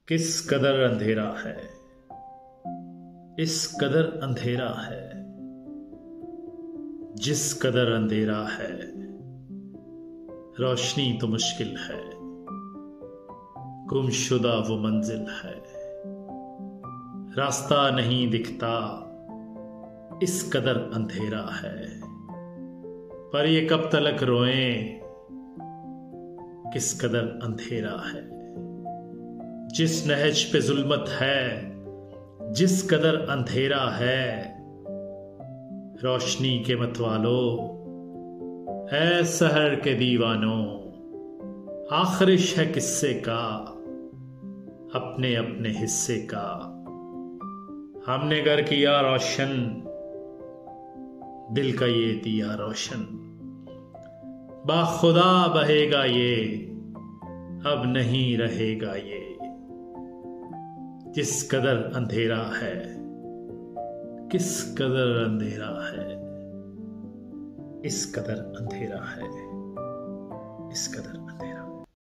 किस कदर अंधेरा है, इस कदर अंधेरा है, जिस कदर अंधेरा है, रोशनी तो मुश्किल है, गुमशुदा वो मंजिल है, रास्ता नहीं दिखता, इस कदर अंधेरा है। पर ये कब तलक रोएं, किस कदर अंधेरा है। जिस नहज पे जुल्मत है, जिस कदर अंधेरा है, रोशनी के मतवालो, ऐ सहर के दीवानों, आखिरिश है किस्से का, अपने अपने हिस्से का। हमने घर किया रोशन, दिल का ये दिया रोशन, बाखुदा बहेगा ये, अब नहीं रहेगा ये। जिस कदर अंधेरा है, किस कदर अंधेरा है, इस कदर अंधेरा है, इस कदर अंधेरा।